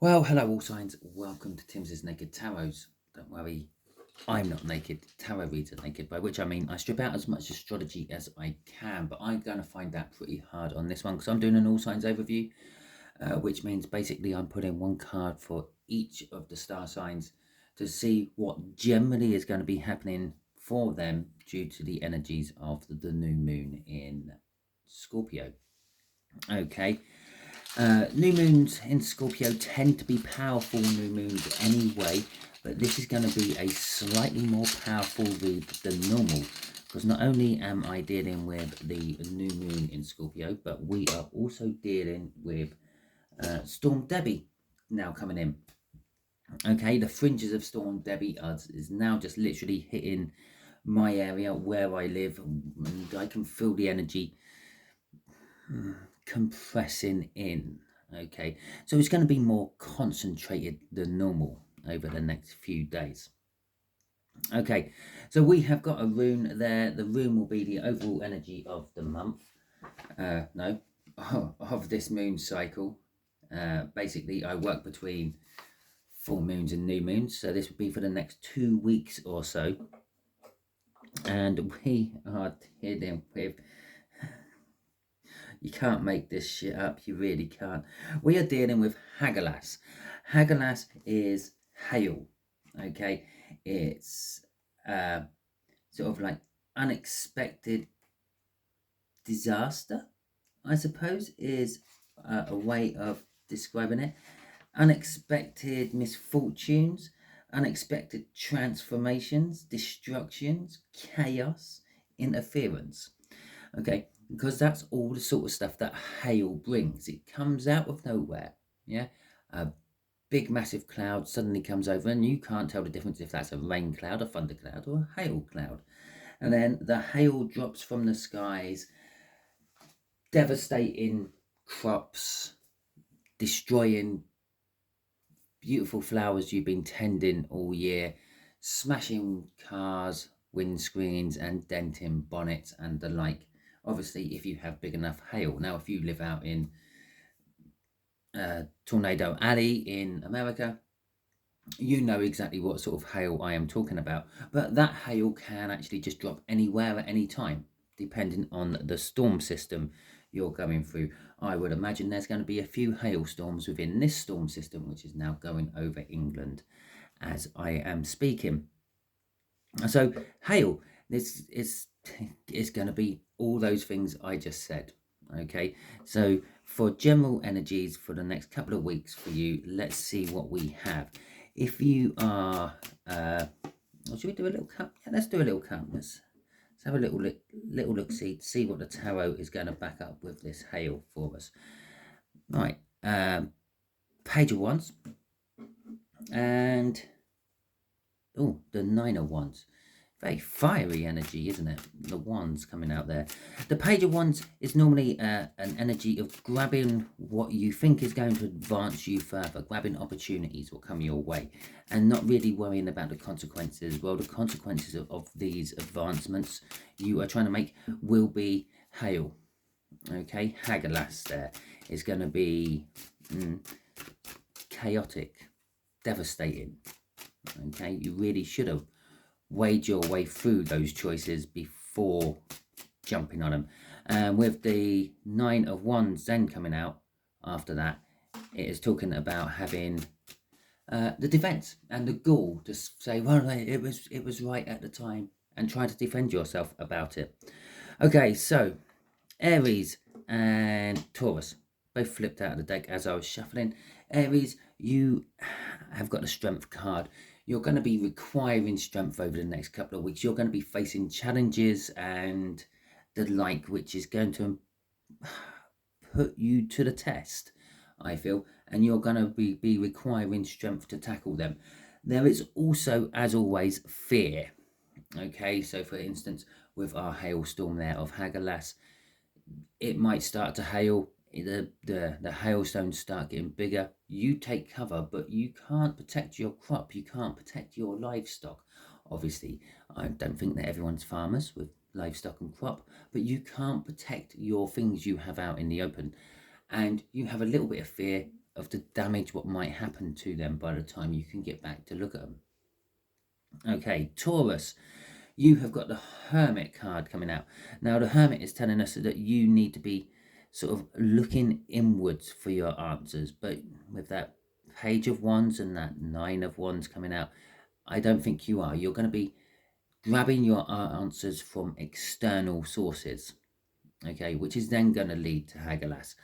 Well, hello all signs. Welcome to Timsy Naked Tarots. Don't worry, I'm not naked. Tarot reads are naked, by which I mean I strip out as much astrology as I can, but I'm going to find that pretty hard on this one because I'm doing an all signs overview, which means basically I'm putting one card for each of the star signs to see what generally is going to be happening for them due to the energies of the new moon in Scorpio. Okay. New moons in Scorpio tend to be powerful new moons anyway, but this is going to be a slightly more powerful read than normal because not only am I dealing with the new moon in Scorpio, but we are also dealing with Storm Debbie now coming in. Okay, the fringes of Storm Debbie is now just literally hitting my area where I live, and I can feel the energy compressing in. Okay, so it's going to be more concentrated than normal over the next few days. Okay, so we have got a rune there. The rune will be the overall energy of the month. No, of this moon cycle. Basically, I work between full moons and new moons, so this will be for the next 2 weeks or so. And we are dealing with, you can't make this shit up, you really can't. We are dealing with Hagalas. Hagalas is hail, okay? It's sort of like unexpected disaster, I suppose, is a way of describing it. Unexpected misfortunes, unexpected transformations, destructions, chaos, interference. Okay, because that's all the sort of stuff that hail brings. It comes out of nowhere. Yeah, a big massive cloud suddenly comes over and you can't tell the difference if that's a rain cloud, a thunder cloud, or a hail cloud. And then the hail drops from the skies, devastating crops, destroying beautiful flowers you've been tending all year, smashing cars, windscreens, and denting bonnets and the like. Obviously, if you have big enough hail. Now, if you live out in Tornado Alley in America, you know exactly what sort of hail I am talking about. But that hail can actually just drop anywhere at any time, depending on the storm system you're going through. I would imagine there's going to be a few hailstorms within this storm system, which is now going over England as I am speaking. So hail, this is going to be all those things I just said. Okay, so for general energies for the next couple of weeks for you, let's see what we have. If you are, should we do a little cut? Yeah, let's do a little cut. Let's have a little look see what the tarot is going to back up with this hail for us. Right, Page of Wands, and the Nine of Wands. Very fiery energy, isn't it? The wands coming out there. The Page of Wands is normally an energy of grabbing what you think is going to advance you further, grabbing opportunities will come your way, and not really worrying about the consequences. Well, the consequences of these advancements you are trying to make will be hail. Okay, Hagalas there is going to be chaotic, devastating. Okay, you really should have weighed your way through those choices before jumping on them. And with the Nine of Wands then coming out after that, it is talking about having the defense and the gall to say, well, it was right at the time, and try to defend yourself about it. Okay, so Aries and Taurus both flipped out of the deck as I was shuffling. Aries, you have got a strength card. You're going to be requiring strength over the next couple of weeks. You're going to be facing challenges and the like, which is going to put you to the test, I feel, and you're going to be requiring strength to tackle them. There is also, as always, fear. Okay, so for instance, with our hailstorm there of Hagalas, it might start to hail. The hailstones start getting bigger. You take cover, but you can't protect your crop. You can't protect your livestock. Obviously, I don't think that everyone's farmers with livestock and crop, but you can't protect your things you have out in the open. And you have a little bit of fear of the damage what might happen to them by the time you can get back to look at them. Okay, Taurus, you have got the Hermit card coming out. Now, the Hermit is telling us that you need to be sort of looking inwards for your answers. But with that Page of Wands and that Nine of Wands coming out, I don't think you are. You're going to be grabbing your answers from external sources, okay, which is then going to lead to Hagelas.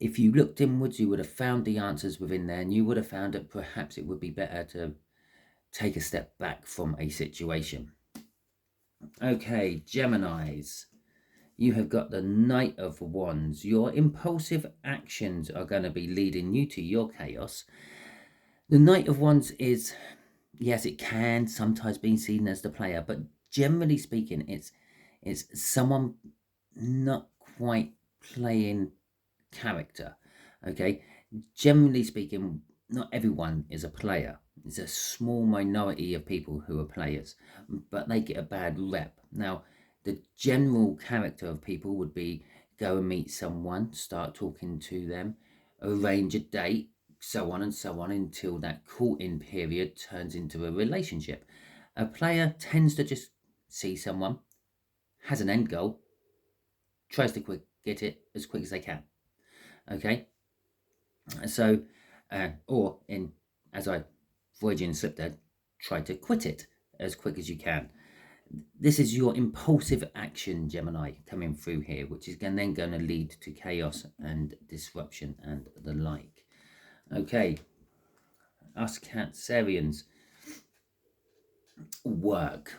If you looked inwards, you would have found the answers within there, and you would have found that perhaps it would be better to take a step back from a situation. Okay, Geminis, you have got the Knight of Wands. Your impulsive actions are going to be leading you to your chaos. The Knight of Wands is, yes, it can sometimes be seen as the player, but generally speaking, it's someone not quite playing character, okay? Generally speaking, not everyone is a player. It's a small minority of people who are players, but they get a bad rep. Now, the general character of people would be go and meet someone, start talking to them, arrange a date, so on and so on, until that courting period turns into a relationship. A player tends to just see someone, has an end goal, tries to get it as quick as they can. Okay, so or in, as I Freudian slipped there, try to quit it as quick as you can. This is your impulsive action, Gemini, coming through here, which is then going to lead to chaos and disruption and the like. Okay, us Cancerians, work.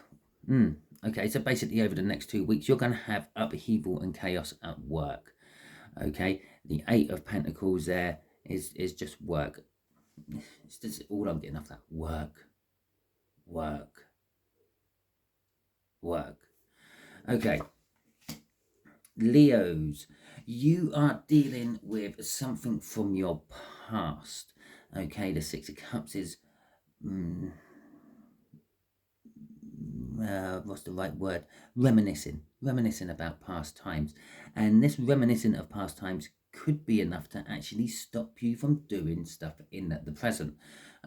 Okay, so basically over the next 2 weeks, you're going to have upheaval and chaos at work. Okay, the Eight of Pentacles there is just work. It's just all I'm getting off that. Work. Okay, Leos, you are dealing with something from your past. Okay, the Six of Cups is what's the right word? Reminiscing about past times. And this reminiscing of past times could be enough to actually stop you from doing stuff in the present.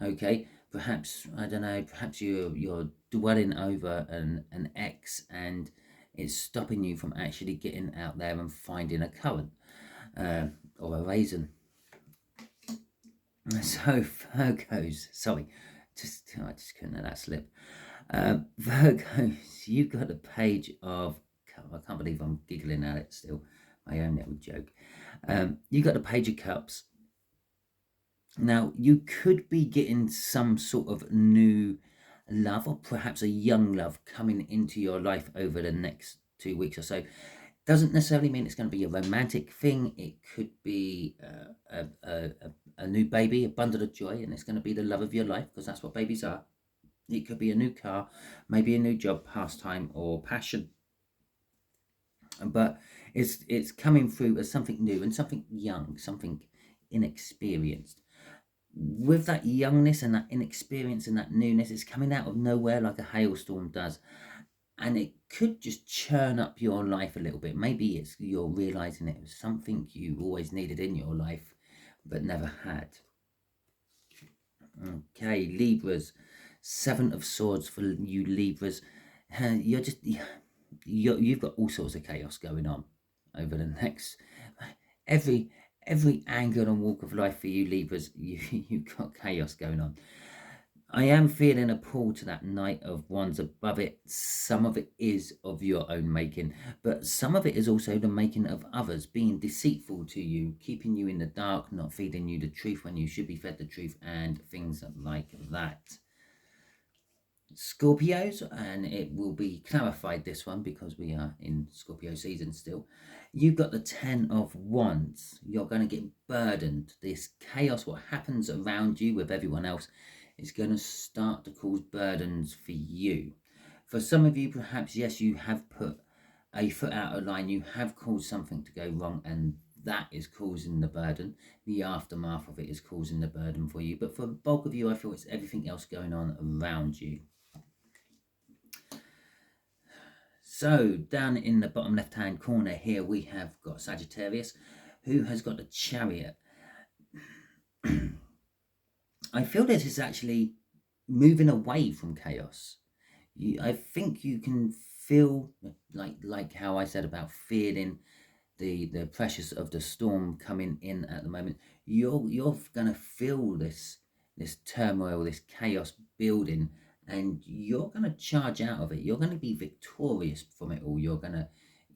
Okay, perhaps, I don't know, perhaps you're dwelling over an ex and it's stopping you from actually getting out there and finding a currant or a raisin. So Virgos, sorry, I just couldn't let that slip. Virgos, you've got a Page of, I can't believe I'm giggling at it still, my own little joke. You've got the Page of Cups. Now, you could be getting some sort of new love, or perhaps a young love, coming into your life over the next 2 weeks or so. Doesn't necessarily mean it's going to be a romantic thing. It could be a new baby, a bundle of joy, and it's going to be the love of your life, because that's what babies are. It could be a new car, maybe a new job, pastime, or passion. But it's coming through as something new and something young, something inexperienced. With that youngness and that inexperience and that newness, it's coming out of nowhere like a hailstorm does. And it could just churn up your life a little bit. Maybe you're realizing it was something you always needed in your life, but never had. Okay, Libras. Seven of Swords for you Libras. You've got all sorts of chaos going on over the next every angle and walk of life for you Libras. You've got chaos going on. I am feeling a pull to that Knight of Wands above it. Some of it is of your own making, but some of it is also the making of others, being deceitful to you, keeping you in the dark, not feeding you the truth when you should be fed the truth, and things like that. Scorpios, and it will be clarified, this one, because we are in Scorpio season still. You've got the Ten of Wands. You're going to get burdened. This chaos, what happens around you with everyone else, is going to start to cause burdens for you. For some of you, perhaps, yes, you have put a foot out of line. You have caused something to go wrong, and that is causing the burden. The aftermath of it is causing the burden for you. But for the bulk of you, I feel it's everything else going on around you. So down in the bottom left-hand corner here, we have got Sagittarius, who has got the Chariot. I feel this is actually moving away from chaos. I think you can feel like how I said about feeling the pressures of the storm coming in at the moment. You're gonna feel this turmoil, this chaos building, and you're gonna charge out of it. You're gonna be victorious from it all. You're gonna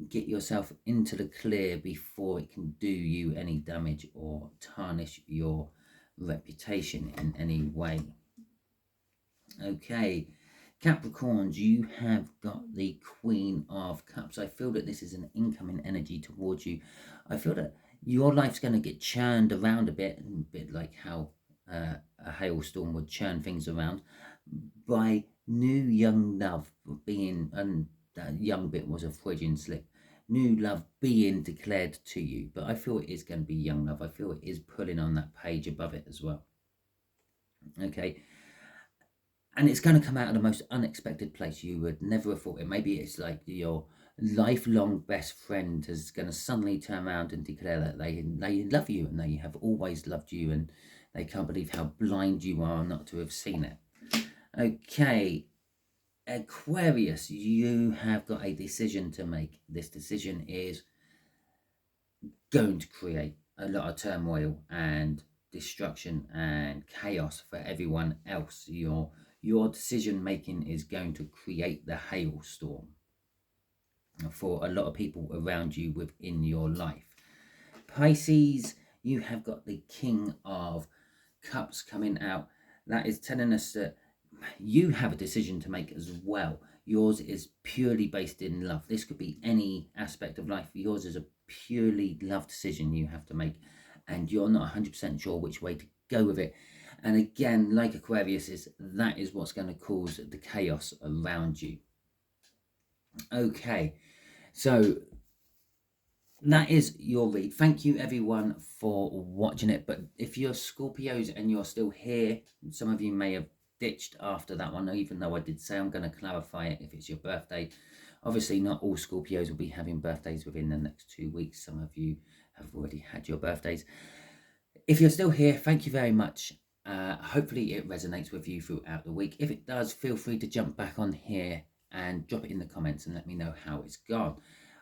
get yourself into the clear before it can do you any damage or tarnish your reputation in any way. Okay, Capricorns, you have got the Queen of Cups. I feel that this is an incoming energy towards you. I feel that your life's going to get churned around a bit like how a hailstorm would churn things around, by new young love being, and that young bit was a Freudian slip, new love being declared to you. But I feel it is going to be young love. I feel it is pulling on that page above it as well. Okay, and it's going to come out of the most unexpected place. You would never have thought it. Maybe it's like your lifelong best friend is going to suddenly turn around and declare that they love you and they have always loved you, and they can't believe how blind you are not to have seen it. Okay, Aquarius, you have got a decision to make. This decision is going to create a lot of turmoil and destruction and chaos for everyone else. Your decision making is going to create the hailstorm for a lot of people around you within your life. Pisces, you have got the King of Cups coming out. That is telling us that you have a decision to make as well. Yours is purely based in love. This could be any aspect of life. Yours is a purely love decision you have to make, and you're not 100% sure which way to go with it. And again, like Aquarius is, that is what's going to cause the chaos around you. Okay, so that is your read. Thank you everyone for watching it. But if you're Scorpios and you're still here, some of you may have ditched after that one, even though I did say I'm going to clarify it if it's your birthday. Obviously not all Scorpios will be having birthdays within the next 2 weeks. Some of you have already had your birthdays. If you're still here, thank you very much. Hopefully it resonates with you throughout the week. If it does, feel free to jump back on here and drop it in the comments and let me know how it's gone.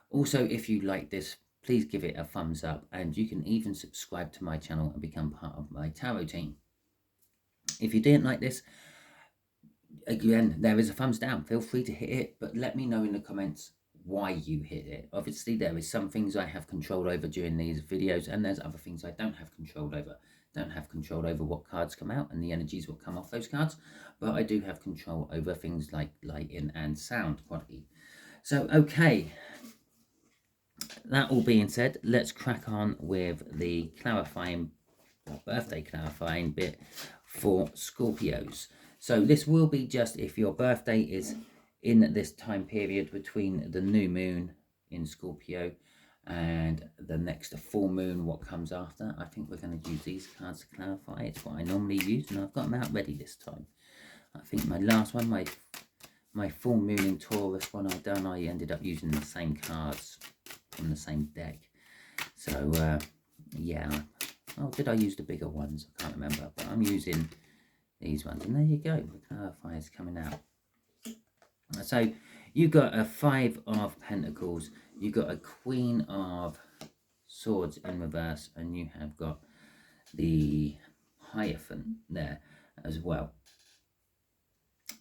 Also, if you like this, please give it a thumbs up, and you can even subscribe to my channel and become part of my tarot team. If you didn't like this, again, there is a thumbs down. Feel free to hit it, but let me know in the comments why you hit it. Obviously, there is some things I have control over during these videos, and there's other things I don't have control over. Don't have control over what cards come out and the energies will come off those cards, but I do have control over things like lighting and sound quality. So, okay. That all being said, let's crack on with the birthday clarifying bit for Scorpios. So this will be just if your birthday is in this time period between the new moon in Scorpio and the next full moon, what comes after. I think we're going to use these cards to clarify. It's what I normally use, and I've got them out ready this time. I think my last one, my full moon in Taurus one I've done, I ended up using the same cards from the same deck. So yeah, oh, did I use the bigger ones? I can't remember, but I'm using these ones, and there you go, the clarifiers coming out. So you got a 5 of Pentacles, you got a Queen of Swords in reverse, and you have got the Hierophant there as well.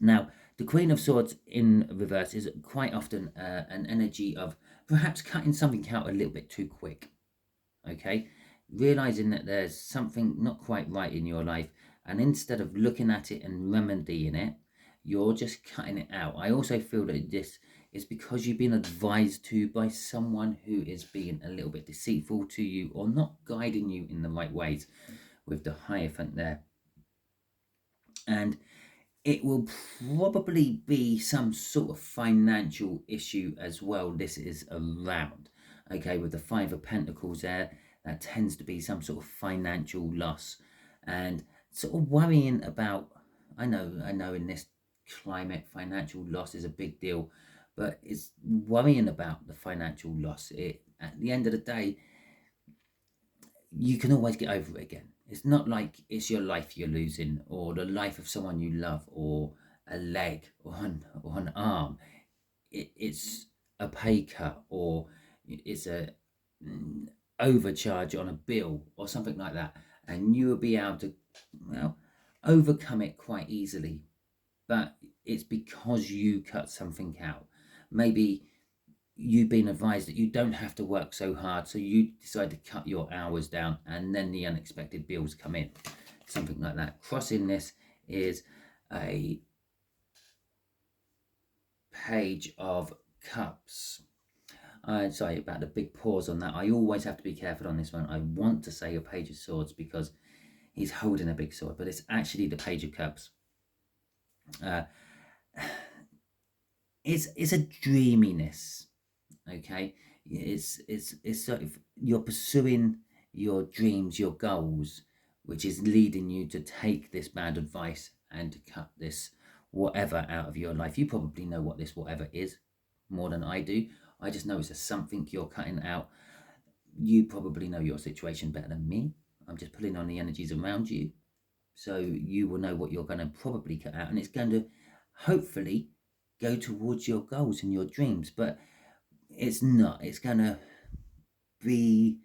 Now, the Queen of Swords in reverse is quite often an energy of perhaps cutting something out a little bit too quick. Okay, realizing that there's something not quite right in your life, and instead of looking at it and remedying it, you're just cutting it out. I also feel that this is because you've been advised to by someone who is being a little bit deceitful to you or not guiding you in the right ways with the Hierophant there. And it will probably be some sort of financial issue as well. This is around, okay, with the 5 of Pentacles there, that tends to be some sort of financial loss and sort of worrying about, I know in this climate, financial loss is a big deal, but it's worrying about the financial loss. At the end of the day, you can always get over it again. It's not like it's your life you're losing, or the life of someone you love, or a leg, or an arm. It's a pay cut, or it's a overcharge on a bill, or something like that, and you will be able to, well, overcome it quite easily. But it's because you cut something out. Maybe you've been advised that you don't have to work so hard, so you decide to cut your hours down, and then the unexpected bills come in, something like that. Crossing this is a Page of Cups. Sorry about the big pause on that. I always have to be careful on this one. I want to say a Page of Swords because he's holding a big sword, but it's actually the Page of Cups. It's a dreaminess, okay? It's sort of, you're pursuing your dreams, your goals, which is leading you to take this bad advice and to cut this whatever out of your life. You probably know what this whatever is more than I do. I just know it's a something you're cutting out. You probably know your situation better than me. I'm just pulling on the energies around you, so you will know what you're going to probably cut out, and it's going to hopefully go towards your goals and your dreams. But it's not. It's going to be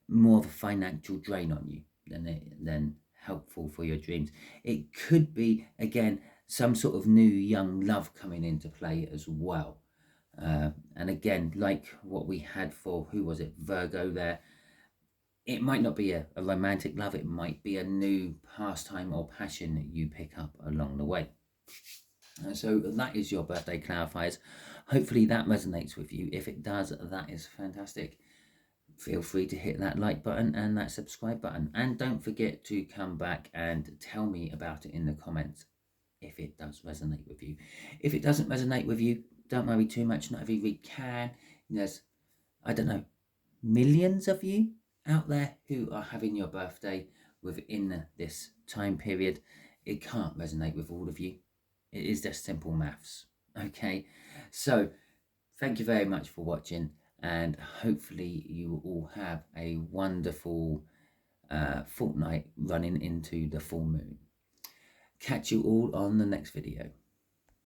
more of a financial drain on you than helpful for your dreams. It could be, again, some sort of new young love coming into play as well. And again, like what we had for, who was it, Virgo there, it might not be a romantic love. It might be a new pastime or passion that you pick up along the way. So that is your birthday clarifiers. Hopefully that resonates with you. If it does, that is fantastic. Feel free to hit that like button and that subscribe button. And don't forget to come back and tell me about it in the comments if it does resonate with you. If it doesn't resonate with you, don't worry too much. Not everybody can. There's, I don't know, millions of you out there who are having your birthday within this time period. It can't resonate with all of you. It is just simple maths. Okay, so thank you very much for watching, and hopefully you all have a wonderful fortnight running into the full moon. Catch you all on the next video.